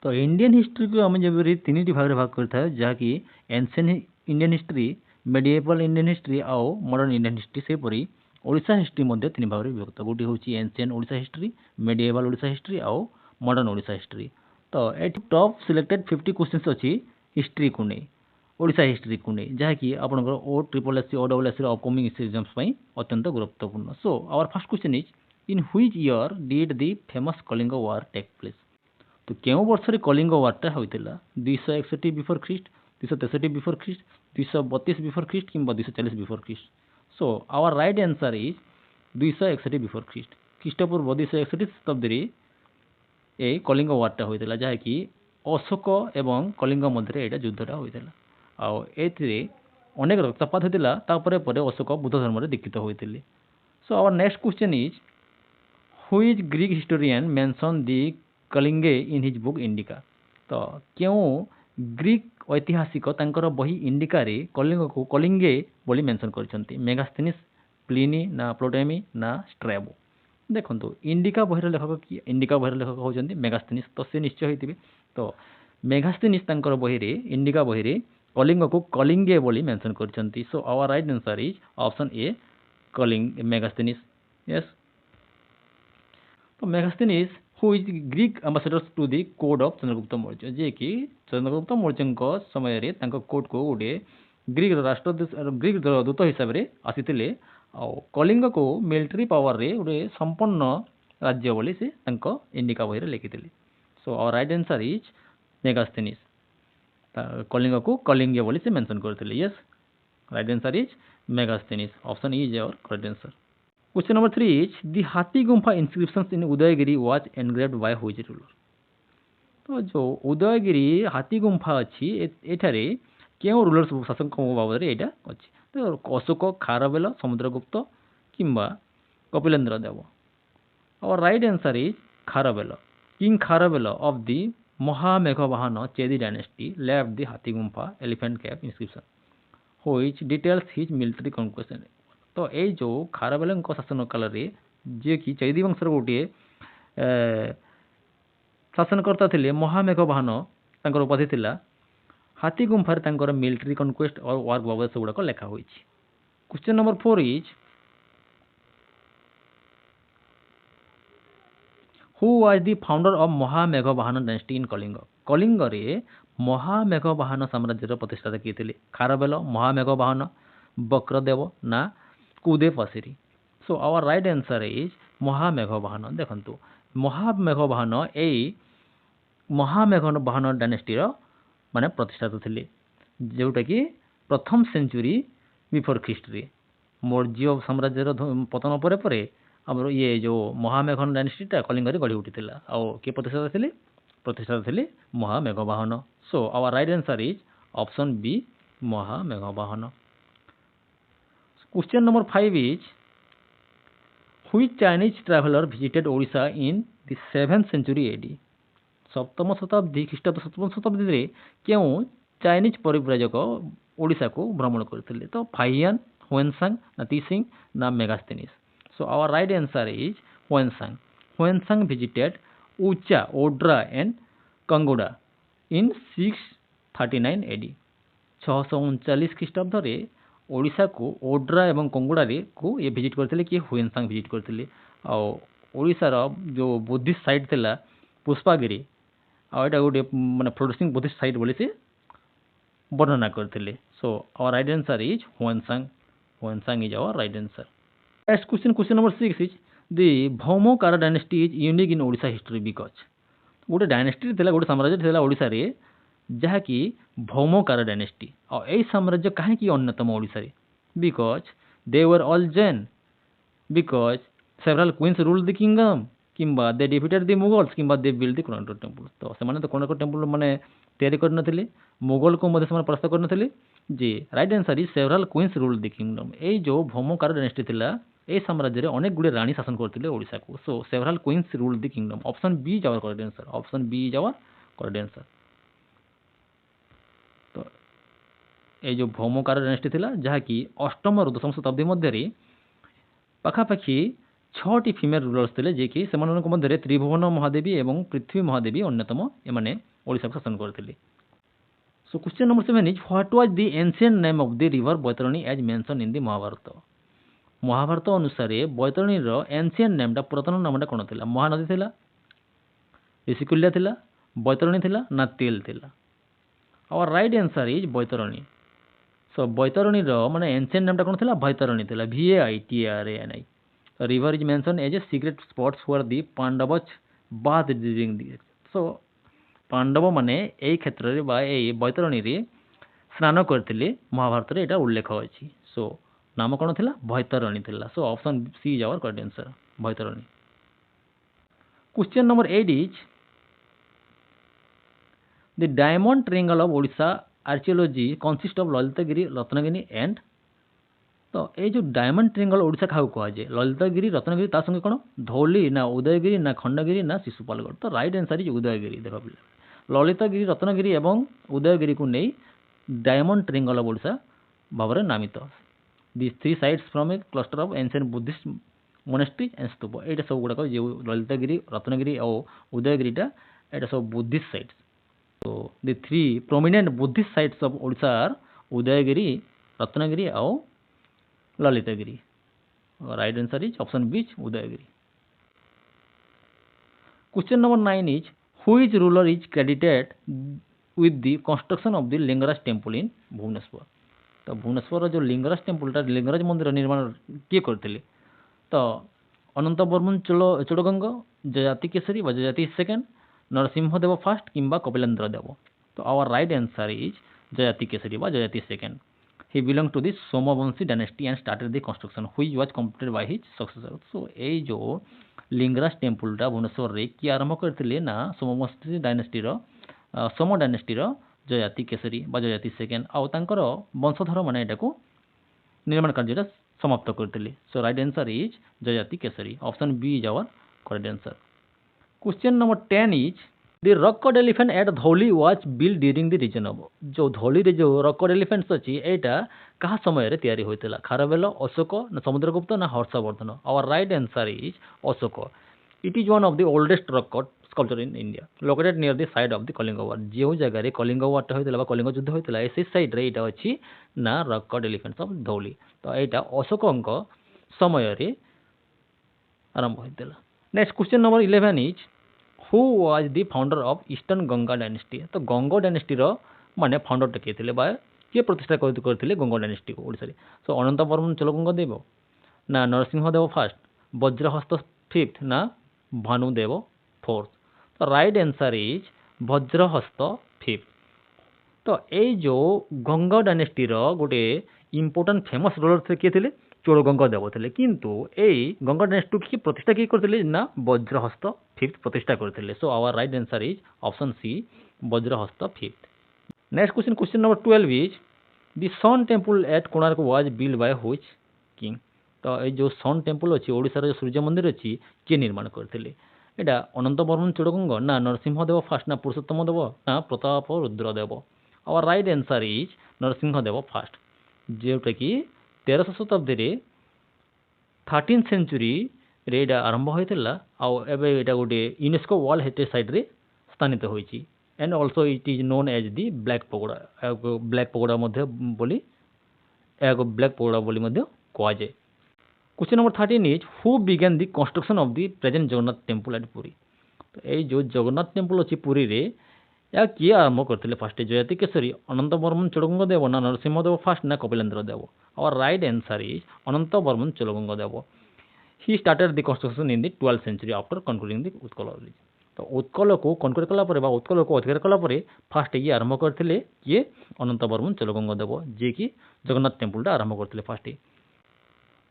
तो Indian history को आम जब तीन भाग भाग करता जहाँकि ancient Indian history, medieval Indian history आउ मॉडर्न इंडियन हिस्ट्री सेपरी ओडिशा हिस्ट्री मध्य तीन भाग विभक्त। गोटे हूँ ancient Odisha history, medieval Odisha history आउ मॉडर्न ओडिशा हिस्ट्री। तो ये टॉप सिलेक्टेड 50 क्वेश्चंस अच्छी हिस्ट्री को नहीं, ओडिशा हिस्ट्री को नहीं, जहाँकि आपंकर O triple S C O double S upcoming exams अत्यंत गुरुत्वपूर्ण। So our first question is in which year did the famous Kalinga war take place. तो क्यों वर्ष कलिंग वार्टा होता 261 before Christ, 263 before Christ, 232 before Christ कि 240 before Christ. So our right answer is 261 before Christ. ख्रीष्टपूर्व 261 शताब्दी ए कलिंग वार्टा होता जहाँकि अशोक एवं कलिंग मध्य यहाँ युद्धटा होता आउ अनेक रक्तपात होता अशोक बुद्ध धर्म दीक्षित होते। So our next question is who is Greek historian mention the Kalingae in his book Indica. तो क्यों ग्रीक ऐतिहासिक तांकर बही इंडिका रे कलिंग को कलिंगे बोली मेंशन करछंती, मेगास्थेनिस, प्लिनी ना प्लोटेमी ना स्ट्रैबो। देखो इंडिका बहिर लेखक कि इंडिका बहिर लेखक होचंती मेगास्थेनिस, तो से निश्चय होइतिबे। तो मेगास्थेनिस तांकर बही रे इंडिका बही रे कलिंग को कलिंगे बोली मेंशन करछंती। So our right answer is option A Kalinga Megasthenes. Yes. तो Megasthenes who is Greek ambassadors to the court of Chandragupta Maurya, जे कि चंद्रगुप्त मौर्य समय कोर्ट को गोटे ग्रीक राष्ट्र ग्रीक दूत हिसाब से आसी कलिंग को मिलिटरी पावर रे गोटे संपन्न राज्य बोली से इंडिका बही लिखी। So our right answer is Megasthenes. Kalinga को कलिंगे बोली से मेंशन करते। Yes, right answer is Megasthenes. Option is our correct answer. Question number 3 is the हाथी Gumpha inscriptions in Udayagiri was engraved by which ruler। तो जो उदयगिरी हाथी गुम्फा अच्छी एठारे क्यों रूलर शासक बाबद यहाँ अच्छी। तो अशोक, खारवेल, समुद्रगुप्त किंबा कपिलेन्द्र देव। और right answer is Kharavela. King Kharavela of the महामेघवाहन Chedi dynasty left the Hathi Gumpha elephant cave inscription which details his military conquest. तो ये जो खारवेल शासन काल जी कि चैदी वंशर गोटे शासनकर्ता थे महामेघवाहन उपाधि थिला हाथी गुम्फार मिलिटरी कॉन्क्वेस्ट और वार बाबद से गुड़ाक लेखा हुई। Question number 4 is who was the founder of महामेघवाहन डायनेस्टी इन कलिंग। कलिंग रे महामेघवाहन साम्राज्यर प्रतिष्ठाता किए थे। खारवेल, महामेघवाहन, बक्रदेव ना Kudepasiri. So our right answer is महामेघवाहन। देखंतु महामेघवाहन यही महामेघवाहन डायनेस्टीर माने प्रतिष्ठाता थे, जोटा कि प्रथम सेंचुरी बिफोर ख्रीस्ट रे मौर्य साम्राज्यर पतन पर आम ये जो महामेघवाहन डायनेस्टीटा कलिंग गढ़ी उठी आउ किए प्रतिष्ठाता थे महामेघवाहन। So our right answer is option B महामेघवाहन। Question number 5 is which Chinese traveler visited Odisha in the 7th century AD। सप्तम शताब्दी ख्रीष्टाब्द सप्तम शताब्दी रे क्यों चाइनीज परिव्राजक ओडिशा को भ्रमण करते। तो फाइयान, हुएनसांग ना तीसिंग ना Megasthenes. So our right answer is Hiuen Tsang. Hiuen Tsang visited उचा, ओड्रा एंड कंगोडा इन 639 AD। 639 ख्रीष्टाब्द रे ओडिशा को ओड्रा एवं कंगोड़ा को ये विजिट करते कि हुएनसांग विजिट करते। ओडिशार जो बुद्धिस्ट साइट थिला पुष्पागिरी आटा गोटे माने फ्लोटिंग बुद्धिस्ट साइट बोली से वर्णना करते। So our right answer is Hiuen Tsang. Hiuen Tsang is our right answer. Next question, question number 6 is the Bhaumakara dynasty is unique in Odisha history because. गोटे डायनेस्टी थिला, गोटे साम्राज्य थिला ओडिशा रे जहाँकि भौमकारा डायनेस्टी और यही साम्राज्य कहीं अन्यतम ओडिशा रे because they were all Jain, because several queens ruled the kingdom किंबा दे डिफिटेड द मुगल्स किंबा they build the Konark temple. तो से कोणार्क टेम्पल माने तैयारी करनथिले, मुगल को मध्य से परास्त करनथिले। जी right answer is several queens ruled the kingdom. ये जो भौमकारा डायनेस्टी थिला ए साम्राज्य अनेक गुड़े राणी शासन करते ओडिशा को। So several queens ruled the kingdom. Option B is our correct answer. Option B is our correct answer. तो ये जो भौमकारा डायनेस्टी थिला जहाँकि 8म और 10म शताब्दी मध्य पाखापाखि 6टी फीमेल रूलर्स थे, जे कि से मध्य त्रिभुवन महादेवी एवं पृथ्वी महादेवी अन्यतम एमाने ओडिशा को शासन करथिले। So question number 7 is what was the ancient name of the river Baitarani as mention in the Mahabharata. Mahabharata अनुसार बैतरणी रो एंशिएंट नेमटा पुरातन नामटा कोन थिला? महानदी थिला, ऋषिकुल्या थिला, बैतरणी थिला ना तेल थिला? Our right answer is Baitarani. So Baitarani रो माने एंशिएंट नेमटा कोन थिला? बैतरणी थिला, VAITRANI। River is mention as a sacred spots where the Pandavas bath during the. सो पांडव माने एई क्षेत्र रे बा एई बैतरणी रे स्नान करथिले, महाभारत रे एटा उल्लेख अछि। सो नाम कोन थिला? बैतरणी थिला। So option C is our correct answer, Baitarani. Question number 8 is the diamond triangle of Odisha archaeology consist of Lalitgiri, Ratnagiri and. तो ये जो डायमंड ट्रायंगल ओडिशा क्या कहुए? ललितगिरी, रत्नगिरी, ता संगे कौन? धौली ना उदयगिरी ना खंडगिरी ना शिशुपालगढ़। तो राइट आंसर इज उदयगिरी। देख पे ललितगिरी, रत्नगिरी एवं उदयगिरी को नहीं डायमंड ट्रायंगल ऑफ ओडिशा भाव में नामित। This 3 sites from a cluster of ancient Buddhist monasteries and stupa. ये सब गुड़ाक जो ललितगिरी, रत्नगिरी और उदयगिरीटा ये सब बुद्धिस्ट साइट्स। तो the 3 prominent Buddhist sites of Odisha are Udayagiri, Ratnagiri और Lalitgiri. Right answer is option B, Udayagiri. Question number 9 is which ruler is credited with the construction of the Lingaraj temple in Bhubaneswar. तो भुवनेश्वर जो लिंगराज टेम्पलटा, लिंगराज मंदिर निर्माण किए करते? तो अनंत वर्मन चोड़गंग, जयाति केसरी व जयाति सेकेंड, नरसिंहदेव फर्स्ट किंबा कपिलेन्द्र देव। तो our right answer is Yayati Keshari व Yayati second. He belonged to the Somavanshi dynasty and started the construction, which was completed by his successor. So ये जो लिंगराज टेम्पलटा भुवनेश्वर रे किए आरंभ करथिले ना सोमवंशी डायनेस्टी रो, सोम डायनेस्टी रो जयाति केसरी बा जयाति सेकेंड आउ तांकर वंशधर माने एटाको निर्माण कार्यटा समाप्त करथिले। So right answer is Yayati Keshari. Option B is our correct answer. Question number 10 is the rock cut elephant at Dhauli was build during the reason of. जो धौली रे जो रॉककट एलिफेंट्स अछि एटा कहा समय रे तैयारी होइतला? खारवेल, अशोक ना समुद्रगुप्त ना Harshavardhana. Our right answer is Ashoka. It is one of the oldest rock cut sculpture in India located near the site of the Kalinga war. जो जगह रे कलिंग वार होइतला बा कलिंग युद्ध होइतला एसी साइड रे एटा अछि ना रॉककट एलिफेंट्स ऑफ धौली। तो एटा अशोकंक समय रे आरंभ होइतला। Next question number 11 is who was the founder of eastern Ganga dynasty. तो गंगा डायनेस्टी रो माने फाउंडर किए थे बा किए प्रतिष्ठा करते गंगा डायनेस्टी को ओडिशा रे? सो अनंत वर्मन चोलगंग देव ना नरसिंहदेव फर्स्ट, वज्रहस्त फिफ्थ ना भानुदेव फोर्थ। तो right answer is Vajrahasta fifth. तो ये जो गंगा डायनेस्टी रो गोटे इंपोर्टेंट फेमस रूलर थे किए थे? चोड़गंग देव थे। किंतु यही गंगा डायनेस्टी की प्रतिष्ठा किए करते ना वज्रहस्त फिफ्थ प्रतिष्ठा करते। So our right answer is option C, Vajrahasta fifth. Next question, question number 12 is the sun temple at Konark was build by which king. तो ये जो सन टेम्पल अच्छी ओडिशा जो सूर्य मंदिर अच्छी किए निर्माण करते? एटा अनंत वर्मन चोड़गंग ना नरसिंहदेव फर्स्ट ना पुरुषोत्तम देव ना Pratap Rudradeva. Our right answer is Narasimhadeva first, जोटा कि 1300 शताब्दी रे 13th सेंचुरी रे एटा आरंभ होइतला आउ एबे एटा गोटे यूनेस्को वर्ल्ड हेरिटेज साइट रे स्थानित होइछि। And also it is known as the black pagoda. Black pagoda मध्य बोली ब्लैक पगोड़ा बोली मध्य कहा जाए। Question number 13 is who began the construction of the present Jagannath temple at Puri. तो ये जो जगन्नाथ टेम्पल अच्छी पुरी रे या किए आरंभ करते? फर्स्ट जयति केसरी, अनंत वर्मन चोड़गंग देव ना नरसिंहदेव फर्स्ट ना कपिलेन्द्र देव। और right answer is Anant Varman Chodaganga Deva. He started the construction in the 12th century after concluding the Utkal release. तो उत्कल को कनक्लूड कला उत्कल को अधिकार कला फास्ट ये आरंभ करते किए? अनंत वर्मन चोड़गंग देव, जे कि जगन्नाथ टेम्पलटा आरंभ करते फास्ट।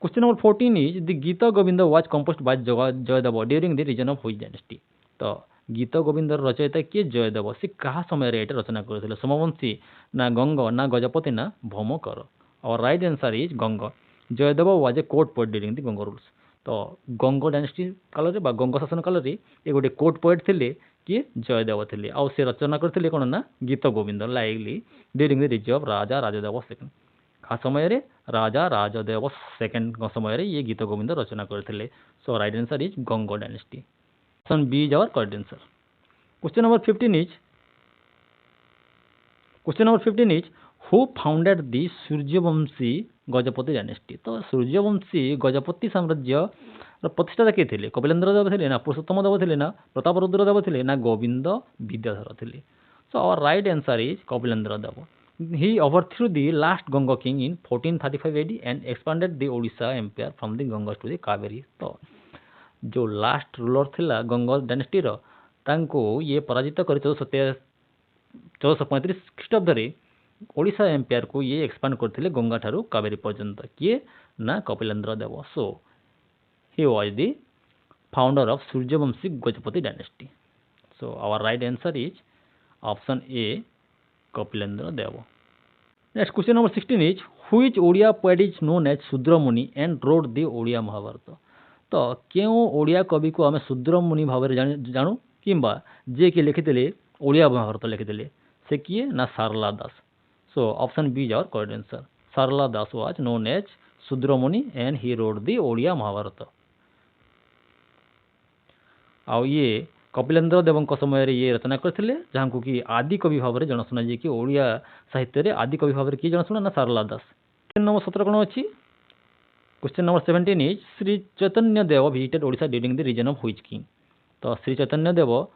Question number 14 is the Gita Govinda was composed by Jayadeva during the reason of which dynasty. तो गीत गोविंद रचयिता किए? जयदेव। से कहा समय रे रचना करते? सोमवंशी ना गंग ना गजपति ना भौमकर। और right answer is Ganga. Jayadeva was a court poet during the Ganga rules. तो गंग डायनेस्टी काल रे बा गंग शासन काल रे ये गोटे कोर्ट पोएट थिले किए? जयदेव थिले। आउ से रचना करते कौन ना Gita Govinda likely during the reason of Raja Rajadeva second. कहा समय रे? राजा राजदेव सेकेंड समय रे ये गीत गोविंद रचना करते। So right answer is Ganga dynasty. Option B is our correct answer. Question number 15 is question number 15 is who founded the Suryavanshi Gajapati dynasty. तो सूर्यवंशी गजपति साम्राज्य प्रतिष्ठाता किए थे? कपिलेन्द्र देव थे ना, पुरुषोत्तम देव थे ना, प्रतापरुद्र देव थे ना, गोविंद विद्याधर थे? So our right answer is Kapilendra Deva. He overthrew the last Ganga king in 1435 AD and expanded the Odisha empire from the Ganges to the Kaveri। तो जो लास्ट रूलर थिला गंगा डायनेस्टी रो तांको ये पराजित कर 1435 ख्रीष्टाब्द ओडिशा एम्पायर को ये एक्सपांड करथिले गंगा ठारू कावेरी पर्यंत। किए ना Kapilendra Deva. So he was the founder of Suryavanshi Gajapati dynasty. So our right answer is option A Kapilendra Deva. Next question number 16 is which Odia poet is known as Shudramuni and wrote the Odia Mahabharata. तो क्यों ओडिया कवि को आम शूद्रमुनि भाव जानू किंबा जे कि लिखिले ओडिया महाभारत लिखिले से किए ना Sarala Das. So option B is our correct answer. Sarala Das was known as Shudramuni and he wrote the Odia Mahabharata. आउ ये कपिलेन्द्र देव समय ये रचना करते जहाँ कि आदि कवि भाव में जनाशुना जी कि ओडिया साहित्य आदि कवि भाव में किए जनाशुना ना सारला दास। क्वेश्चन नंबर 17 कौन अच्छी? Question number 17 is Shri Chaitanya Deva visited Odisha during the reason of which king. तो श्री चैतन्य देव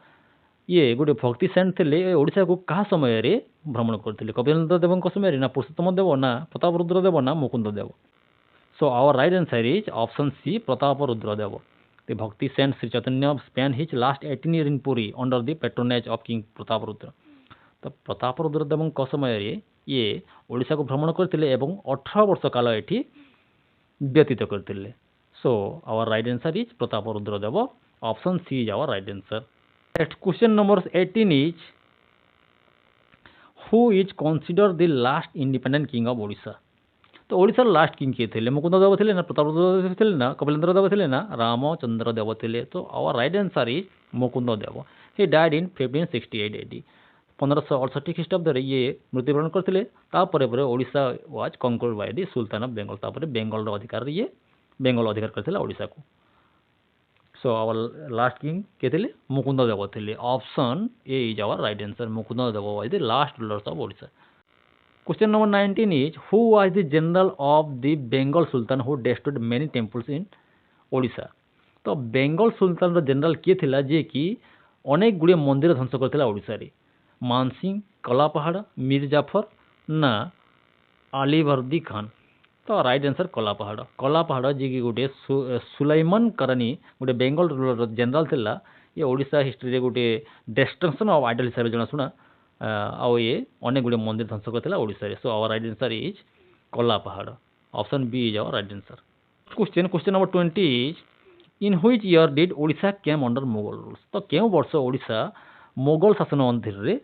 ये गोटे भक्ति सेंट थे ओडिशा को क्या समय भ्रमण करते? कपिलेन्द्र देव समय ना, पुरुषोत्तम देव ना, प्रतापरुद्र देव ना, Mukunda Deva. So our right answer is option C Prataparudra Deva. The Bhakti saint Sri Chaitanya spent his last 18 years in Puri under the patronage of King Prataparudra। तो प्रतापरुद्र देव समय ये ओडिशा को भ्रमण करते 18 वर्ष काल ये व्यतीत करते। So our right answer is Prataparudra Deva. Option C is our right answer. Next question number 18 is who is consider the last independent king of Odisha. तो ओडिशार लास्ट किंग किए थे? मुकुंद देव थे ना, प्रतापरुद्र देव थे ना, कपिलेन्द्र देव थे ना, रामचंद्र देव थे। तो our right answer is Mukunda Deva. He died in 1568 AD। 1568 ख्रीष्टाब्द ये मृत्युवरण करते। Odisha was conquered by the sultan of Bengal. तापर बेंगल अधिकार ये बेंगल अधिकार करते ओडिशा को। सो आवर लास्ट किंग किए थे? मुकुंद देव थे। Option A is our right answer. Mukunda Deva was the last rulers of Odisha. Question number 19 is who was the general of the Bengal Sultan who destroyed many temples in Odisha। तो बेंगल सुल्तान general किए थिला जे कि अनेक गुड़े मंदिर ध्वंस करथिला ओडिशा रे? मानसिंह, कलापाहाड़, मीर जाफर ना आलीवर्दी खान। तो राइट आंसर कलापाहाड़। कलापाहाड़ जे कि गोटे सुलाइमान करानी गोटे बेंगल जनरल थिला। ये ओडिशा हिस्ट्री रे गोटे डिस्ट्रक्शन ऑफ आइडल हिसाब से जनाशुना। आउ ये अनेक गुड़े मंदिर ध्वंस करथिला ओडिशा रे। So our right answer is Kalapahad. Option B is our right answer. Question number 20 is in which year did Odisha came under Mughal rules. तो केउ वर्ष ओडिशा मुगल शासन अधीन रे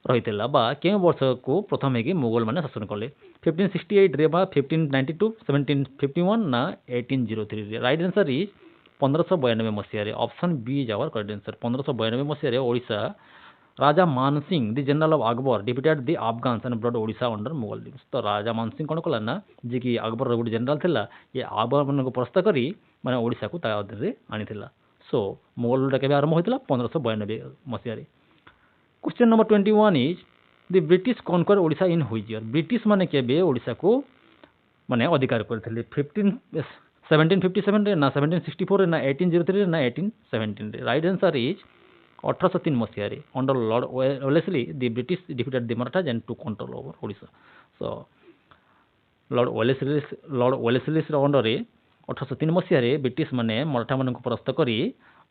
रहितला बा केउ वर्ष को प्रथम है कि मुगल माने शासन कले? 1568 रे बा 1592, 1751 ना 1803 रे? राइट आंसर इज 1592 मसीह रे। Option B is our correct answer. 1592 मसीह रे Odisha Raja Mansingh the general of Akbar defeated the Afghans and brought Odisha under Mughal rules. तो राजा मानसिंह कौन कला ना जी कि अकबर गोटे जनरल थिला ये अकबर मान को परास्त करी माने ओडिशा को ता अधीन रे आनिथिला। सो मुगल रूल केबे आरंभ होइतिला? 1592 मसीह रे। Question number 21 is the British conquer Odisha in which year. British माने केबे ओडिशा को माने अधिकार करथिले? 1757 रे ना 1764 रे ना 1803 रे ना 1817 रे? राइट आंसर इज 1803 मसीह रे under Lord Wellesley the British defeated the Marathas and to control over Odisha. So Lord Wellesley under रे 1803 मसीह रे ब्रिटिश माने मराठा मान को परास्त करी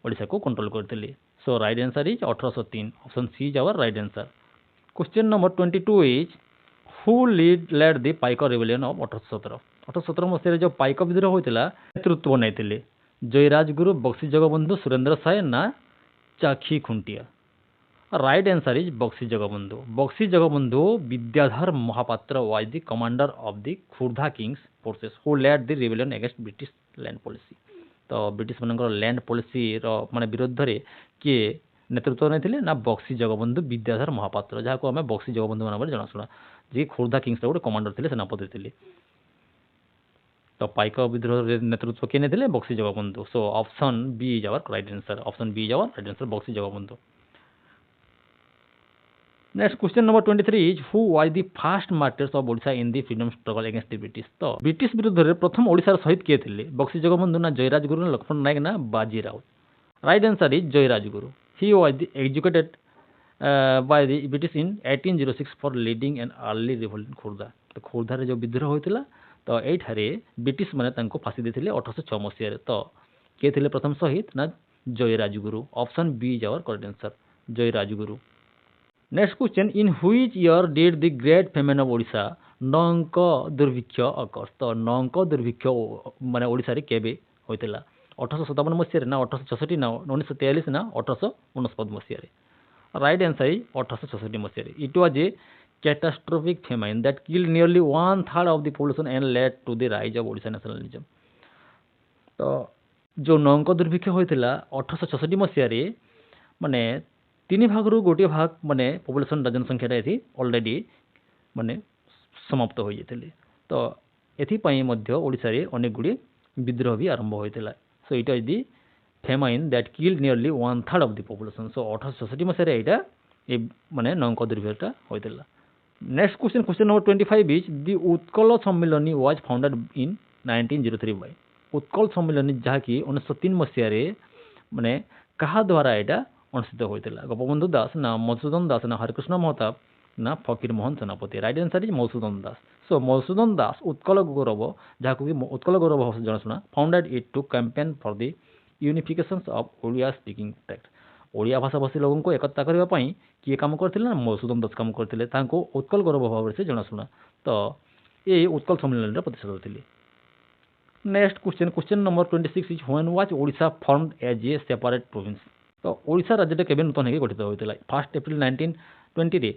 ओडिशा को कंट्रोल करथिले। So right answer is 1803। Option C is our right answer. Question number 22 is who led the Paik rebellion of 1817। 1817 मसीह रे जो पाइक विद्रोह होइतिला नेतृत्व नैतिले जयराजगुरु, बक्सी जगबंधु, सुरेंद्र साय ना Chakhi Khuntia? Right answer is Bakshi Jagabandhu. Bakshi Jagabandhu Vidyadhar Mohapatra was the commander of the Khurda kings forces who led the rebellion against British land policy. तो British मानकर land policy रो माने विरोध रे किए नेतृत्व नैथिले ना बक्सी जगबंधु विद्याधर महापात्र जहाँ को हमें बक्सी जगबंधु नाम जनाशुना जी खुर्धा किंग्स गोटे कमांडर थे सेनापति थे। तो पाइक विद्रोह नेतृत्व किए नहीं Bakshi Jagabandhu. So option B is our right answer. Option B is our right answer Bakshi Jagabandhu. Next question number 23 is who was the first martyrs of Odisha in the freedom struggle against the British. तो ब्रिटिश विरुद्ध रे प्रथम ओडिशार शहीद किए थे बक्सी जगबंधु ना जयराज गुरु ना लक्ष्मण नायक ना Baji Rout. Right answer is Jayaraj Guru. He was the executed by the British in 1806 for leading an early revolt in Khordha. तो खोर्धा रे जो विद्रोह होइतिला तो एठारे ब्रिटिश माने तांको फांसी देथिले 1806 मसिया रे। तो के थिले प्रथम शहीद ना Jayaraj Guru. Option B is our correct answer, Jayaraj Guru. Next question in which year did the great famine of Odisha Naanka Durbhiksha occurs. तो नौंक दुर्भिक्ष माने ओडिशा रे केबे होइतिला 1857 मसिया रे ना 1866 ना 1943 ना 1869 मसिया रे। राइट आंसर इज 1866 मसिया रे। It was a catastrophic famine that killed nearly 1/3 of the population and led to the rise of Odisha nationalism. तो जो नौंक दुर्भिक्ष होइतिला 1866 मसिया रे माने 3 भागरू गोटे भाग माने पॉपुलेशन जनसंख्या एथि ऑलरेडी माने समाप्त हो जाइतिले। तो एथि पई मध्य ओडिसा रे अनेक गुडी विद्रोह भी आरंभ होइतिला। So it is the famine that killed nearly 1/3 of the population. So 1866 मसिया रे एटा ए माने नौंक दुर्भिक्षटा होइतिला। Next question question number 25 is the Utkal Sammilani was founded in 1903 by. Utkal Sammilani जहाँकि 1903 मसिया रे माने कहा द्वारा एटा अनुष्ठित होइतिला। गोपबंधु दास ना मधुसूदन दास ना हरिकृष्ण महताब ना Fakir Mohan Senapati. Right answer is Madhusudan Das. So Madhusudan Das Utkal Gaurav जहाँ कि उत्कल गौरव जनाशुना founded it to campaign for the unification of Odia speaking text. Odia भाषा भाषी लोगों को एकता करने पाई किए काम करथिले ना मधुसूदन दास काम करथिले। तांको उत्कल गौरव भाव से जनाशुना। तो ये उत्कल सम्मेलन रे प्रतिष्ठित थिले। Next question question number 26 is when was Odisha formed as a separate province. तो ओडिशा राज्य केबे नूतन होके गठित होइतिला 1 एप्रिल 1920 रे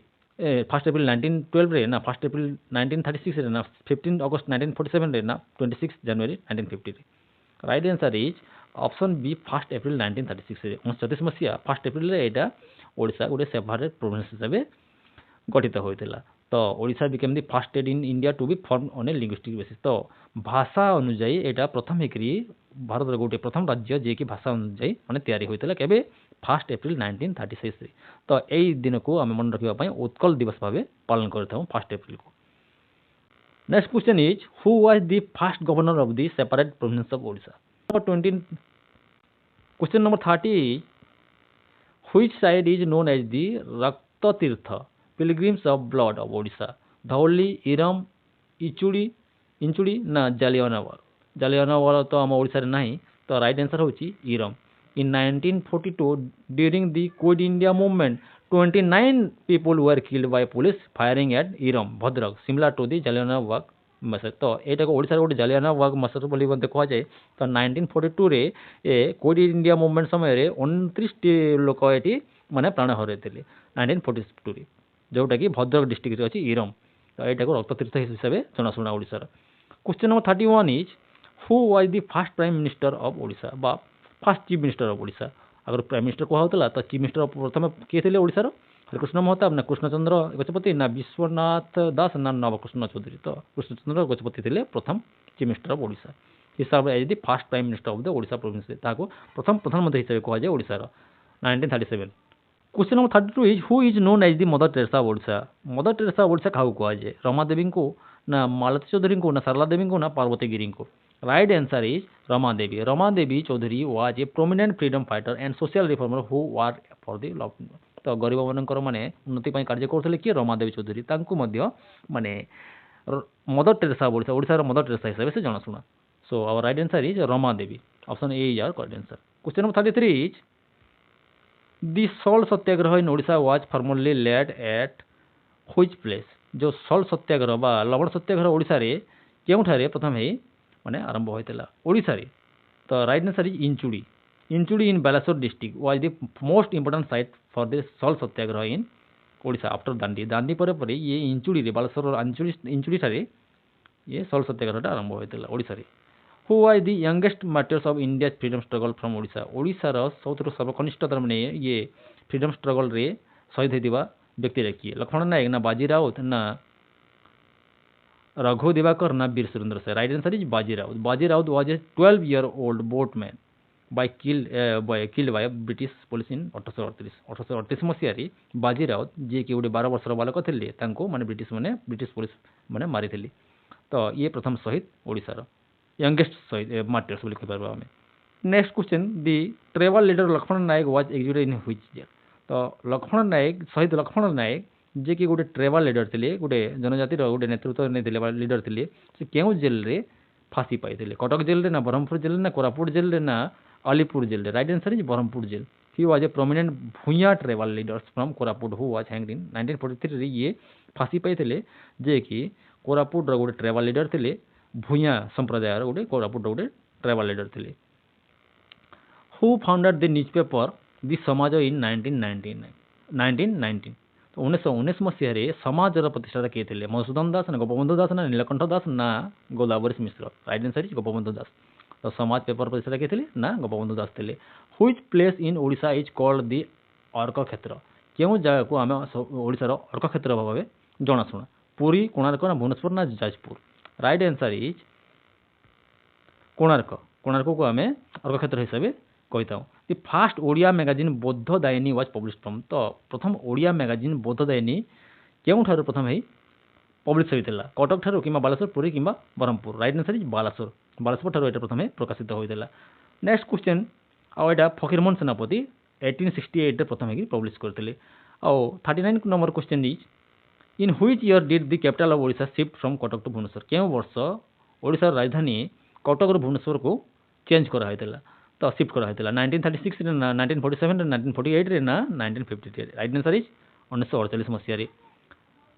1 एप्रिल 1912 रे ना 1 एप्रिल 1936 रे ना 15 अगस्त 1947 रे ना 26 जनवरी 1950 रे। Right answer is option B 1 April 1936 रे 1936 मसिया 1 एप्रिल रे एटा ओडिशा गोटे सेपरेट प्रोविंस हिसाब गठित होइतिला। तो Odisha became the first state in India to be form on a linguistic basis. तो भाषा अनुଯାयी एटा प्रथम हेकरी भारत रे गोटे प्रथम राज्य जे कि भाषा अनुଯାयी माने तयारी होइतिला केबे 1 एप्रिल 1936 रे। तो एई दिन को हम मन रखिबा पई उत्कल दिवस भाबे पालन करथाउ 1 एप्रिल को। Next question is who was the first governor of the separate province of Odisha. Number 20 question number 30 is which site is known as the Rakta Tirtha pilgrims of blood of Odisha. Dhauli, Eram, Ichudi Inchudi ना जालियानवाला। जालियानवाला तो आम ओडिशा रे नाही। तो राइट आंसर होची Eram. In 1942 during the Quit India movement 29 people were killed by police firing at Eram Bhadrak similar to the Jallianwala Bagh massacre. तो एटा को ओडिशा रे गोटे जालियानवाला बाग मैसेज बोली बंते कहा जाए। तो 1942 रे ए क्विट इंडिया मूवमेंट समय रे 29 लोक एटी माने प्राण हरैतिले 1942 रे जोटा कि भद्रक डिस्ट्रिक्ट अच्छी इरम। तो यहाँ को रक्ततीर्थ हिसाब से जनाशुना ओडिशार। Question number 31 is who was the first prime minister of Odisha बा first chief minister of Odisha. अगर प्राइम मिनिस्टर कहला तो चीफ मिनिस्टर प्रथम किए थे ओडिशार हरिकृष्ण महताब ना कृष्णचंद्र गजपति ना विश्वनाथ दास ना नवकृष्ण चौधरी। तो कृष्णचंद्र गजपति थे प्रथम चीफ मिनिस्टर ऑफ ओडिशा हिसाब से as first prime minister of the Odisha province प्रथम प्रधानमंत्री हिसाब से कहुए ओडिशार 1937। Question number 32 is who is known as the Mother Teresa of Odisha. Mother Teresa of Odisha क्या कहुए रमादेवी को ना मालती चौधरी को ना सरला देवी को ना पार्वती गिरी को। Right answer is Ramadevi. Ramadevi Choudhury was a prominent freedom fighter and social reformer who war for the love. तो गरीब मानकर माने उन्नति कार्य करते किए रमादेवी चौधरी तांकु मध्य माने Mother Teresa of Odisha Odisha Mother Teresa हिसाब से जनाशुना। So our right answer is Ramadevi. Option A is our correct answer. Question number 33 is The salt Satyagraha in Odisha was formally led at which place. जो सल्ट सत्याग्रह बा लवण सत्याग्रह ओडिशा रे केउठारे प्रथम हे माने आरंभ होइतिला ओडिशा रे। तो right answer is Inchudi. Inchudi in Baleshwar district was the most important site for the salt Satyagraha in Odisha after Dandi. Dandi पर ये इंचुड़ी रे बालेश्वर इंचुड़ी ठारे ये सल्ट सत्याग्रह आरंभ होइतिला ओडिशा रे। Who was the youngest martyrs of India freedom struggle from Odisha. Odisha रो सबथुरु सर्वकनिष्ठ माने ये फ्रीडम स्ट्रगल रे शहीद होइदिबा व्यक्ति रे किए लक्ष्मण नायक ना बाजी राउत ना रघु दिवाकर ना वीर सुरेंद्र से। राइट आंसर इज बाजी राउत। बाजी Raut was a 12-year-old boatman killed by British police in 1838 ମସିହାରେ ବାଜି ରାଉତ ଯିଏକି ଗୋଟେ 12 ବର୍ଷର ବାଳକ ଥିଲେ ତାଙ୍କୁ ମାନେ ବ୍ରିଟିଶ ପୋଲିସ ମାନେ ମାରିଥିଲେ। ତ ଇଏ ପ୍ରଥମ ଶହୀଦ ଓଡ଼ିଶାର ୟଙ୍ଗେଷ୍ଟ ଶହୀଦ ମାର୍ଟିର୍ସ ବୋଲି କହିପାରିବା ଆମେ। Next question the tribal leader Laxman Nayak was executed in which year. ତ ଶହୀଦ ଲକ୍ଷ୍ମଣ ନାୟକ ଯିଏକି ଗୋଟେ ଟ୍ରାଇବାଲ ଲିଡର ଥିଲେ, ଗୋଟେ ଜନଜାତିର ଗୋଟେ ନେତୃତ୍ୱ ନେଇଥିଲେ ବା ଲିଡର ଥିଲେ, ସେ କେଉଁ ଜେଲରେ फांसी पाई कटक जेल ना ब्रह्मपुर जेल ना कोरापुट जेल ना Alipur jail. Right answer is Brahmapur jail. He was a prominent Bhuyan tribal leaders from Koraput who was hanged in 1943 रे ये फांसी पाई जे कि कोरापुट गोटे ट्राइबल लीडर थे, भूया संप्रदाय गोटे कोरापुट गोटे ट्राइबल लीडर थे। हु फाउंडेड द न्यूज़पेपर दि समाज इन 1919। तो 1919 मसीह समाजर प्रतिष्ठा किए थे मधुसूदन दास ना गोपबंधु दास ना नीलकंठ दास ना गोदावरी मिश्र। राइट आंसर इज गोपबंधु दास। तो समाज पेपर प्रतिष्ठा किए थे ना गोपबंधु दास थे। Which place in Odisha is called the Arka Kshetra. क्यों जगह को आम ओडिशार अर्क क्षेत्र भाव जनाशुना, पुरी कोणार्क ना भुवनेश्वर ना Jajpur. Right answer is Konark. Konark को आम अर्क क्षेत्र हिसाब से कही था। दि फास्ट ओडिया मैगजीन बौद्ध दायिनी वाज पब्लिश फ्रॉम। तो प्रथम ओडिया मैगजीन बौद्ध दायिनी केउं ठारू प्रथम है पब्लिश होता, कटक ठारू कि बालेश्वर, पुरी कि Brahmapur. Right answer is Baleswar. Baleswar ठारू एटा प्रथम प्रकाशित होता। नेक्स्ट क्वेश्चन आउ फकीरमोहन सेनापति 1868 प्रथम पब्लिश करते। आउ 39 number question is in which year did the capital of Odisha shift from Cuttack to Bhubaneswar. केउं वर्ष ओडिशार राजधानी कटक भुवनेश्वर को चेंज कराइला, तो शिफ्ट कराइला 1936 रे ना 1947 रे 1948 रे ना 1953 रे। राइट आंसर इज 1948 मसीह रे।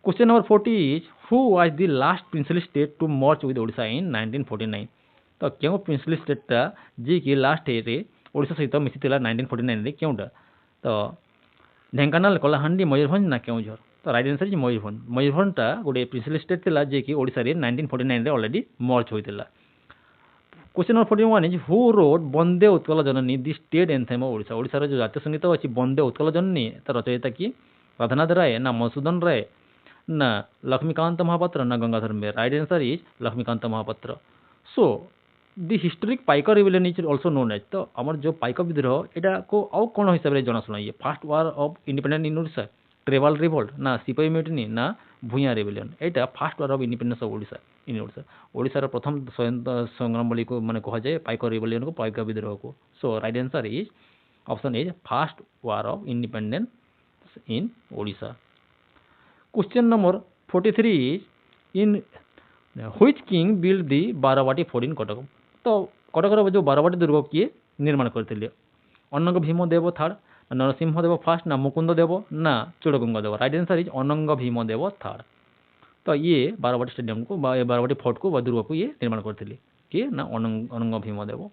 Question number 40 is who was the last princely state to merge with Odisha in 1949। तो क्यों प्रिंसली स्टेटा जी कि लास्ट रे ओडिशा सहित मिशीला 1949 रे क्योंटा। तो ढेंकानाल, कलाहांडी, मयूरभंज ना केउझर। तो राइट आंसर इज मयूरभंज। मयूरभंजटा गोटे प्रिंसली स्टेट थिला जे कि ओडिशा रे 1949 रे ऑलरेडी मर्ज होइतिला। Question number 41 is who wrote Vande Utkal Janani the state anthem of Odisha. ओडिशार जो जातीय संगीत अच्छी वंदे उत्कल जननी तार रचयिता कि राधानाथ राय ना मधुसूदन राय ना लक्ष्मीकांत महापात्र ना Gangadhar Meher. Right answer is Laxmikant Mohapatra. So the historic Paika rebellion is also known as. तो आमर जो पाइका विद्रोह एटा को आउ कौन हिसाब से जनाशुना ये first war of independence in Odisha, tribal revolt ना सिपाही म्यूटिनी ना भूया रिबेलियन। एटा first war of independence of Odisha in Odisha. ओडिशार प्रथम स्वतंत्र संग्राम बोली को माने कहा जाए पाइका रिबेलियन को, पाइका विद्रोह को। So right answer is option is first war of independence in Odisha. Question number 43 is in which king build the Barabati fort in Cuttack. तो कटकर जो बारावाटी दुर्ग किए निर्माण करते, अनंग भीम देव थर्ड, नरसिंह देव फास्ट ना मुकुंद देव ना Chodaganga Deva. Right answer is Ananga Bhima Deva third. तो ये बारावाटी स्टेडियम को बारावाटी फोर्ट को दुर्ग को ये निर्माण करते किए ना Ananga Bhima Deva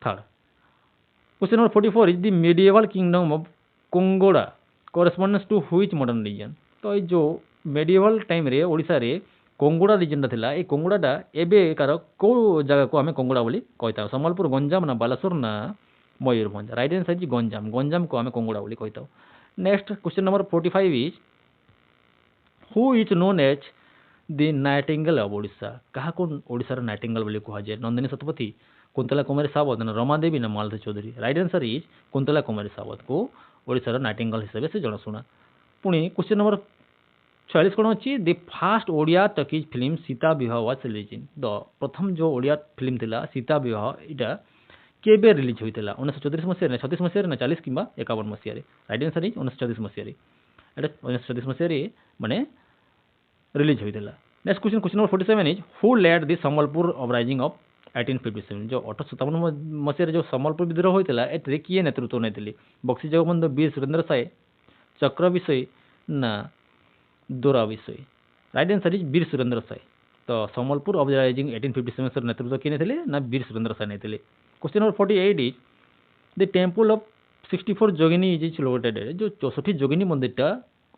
third. Question number 44 is the medieval kingdom of Kongoda correspondence to which modern region. तो जो मेडिएवल टाइम रे ओडिशा रे कोंगुड़ा रिजन था, ये कोंगुड़ाटा एबेकार कौ जगह को आम कोंगुड़ा बोली कही। सम्बलपुर, गंजाम ना बालेश्वर ना Mayurbhanj. Right answer is Ganjam. Ganjam को आम कोंगुड़ा बोली कही। Next question number 45 is who is known as the nightingale of Odisha. क्या ओडिशार नाइटिंगेल बोली कह जाए। नंदिनी शतपथी, कुंतला कुमारी सावत ना रमादेवी ना Malati Choudhury. Right answer is Kuntala Kumari Sabat को ओडिशार नाइटिंगेल हिसाब से जनाशुना। पुणी क्वेश्चन नंबर 46 कौन अच्छी the fast Odia talkies film Sita विवाह वाज रिलीज इन। तो प्रथम जो ओडिया फिल्म थिला सीता विवाह यहाँ केबे रिलीज होता 1934 मसीह, 36 मसीह ना 40 कि 51 मसीह। राइट आंसर इज 1934 मसीह। एटा 1934 मसीह माने रिलीज होता। Next question number 47 is who led the Sambalpur uprising of 1857। जो 1857 मसीह जो सम्बलपुर विद्रोह होता है किए नेतृत्व नहीं। बक्सी जगबंधु, वीर सुरेंद्र साय, चक्र विषय ना दोरा विषय। राइट आंसर इज वीर सुरेंद्र साय। तो सम्बलपुर अपराइजिंग 1857 नेतृत्व किए नहीं ना वीर सुरेंद्र साय नहीं। Question number 48 is the temple of 64 Jogini is located. जो 64 जोगिनी मंदिरटा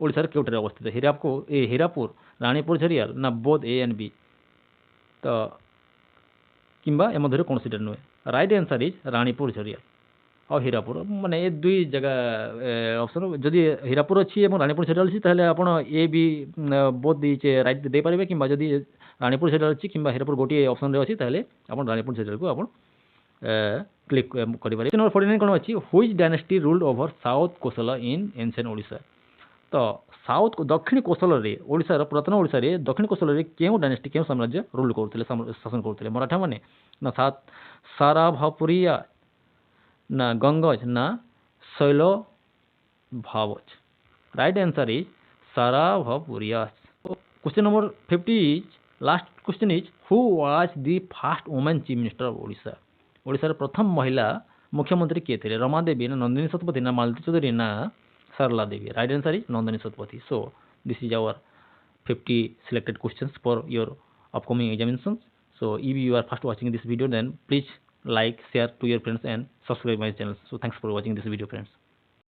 ओडिशार केउठारे अवस्थित, हीरापुर, रानीपुर झरियाल ना बोध ए एंड बी। तो किंबा ए मध्य कौन सीटा नुहे। Right answer is Ranipur Jhariyal और हीरापुर। माने ये दुई जगह ऑप्शन जदि हीरापुर अच्छी और रानीपुर झरियाल अच्छी ताहले आपण ए बी बोध दीचे राइट दे पारे। कि जदि रानीपुर झरियाल अच्छी कि हीरापुर गोटे ऑप्शन रे अच्छी ताहले आपण रानीपुर झरियाल को आपण କ୍ଲିକ୍ କରିପାରିବେ। କ୍ୱେଶ୍ଚନ୍ ନମ୍ବର 49 କ'ଣ ଅଛି? Which dynasty ruled over south Kosala in ancient Odisha? ତ ଦକ୍ଷିଣ କୋଶଳରେ ଓଡ଼ିଶାର ପୁରାତନ ଓଡ଼ିଶାରେ ଦକ୍ଷିଣ କୋଶଳରେ କେଉଁ ଡାଇନାଷ୍ଟି କେଉଁ ସାମ୍ରାଜ୍ୟ ରୁଲ୍ କରୁଥିଲେ ଶାସନ କରୁଥିଲେ? ମରାଠାମାନେ ନା ସାରାଭାପୁରିଆ ନା ଗଙ୍ଗଜ ନା ଶୈଳ ଭାବଜ? Right answer is Saravapurias. Question number 50 is last question is who was the first woman chief minister of Odisha? ଓଡ଼ିଶାର ପ୍ରଥମ ମହିଳା ମୁଖ୍ୟମନ୍ତ୍ରୀ କିଏ ଥିଲେ? ରମା ଦେବୀ ନା ନନ୍ଦିନୀ ଶତପଥୀ ନା ମାଳତୀ ଚୌଧୁରୀ ନା ସରଲା ଦେବୀ? Right answer is Nandini Satapathy. So this is our 50 selected questions for your upcoming examinations. So if you are first watching this video, then please like, share to your friends and subscribe my channel. So thanks for watching this video, friends.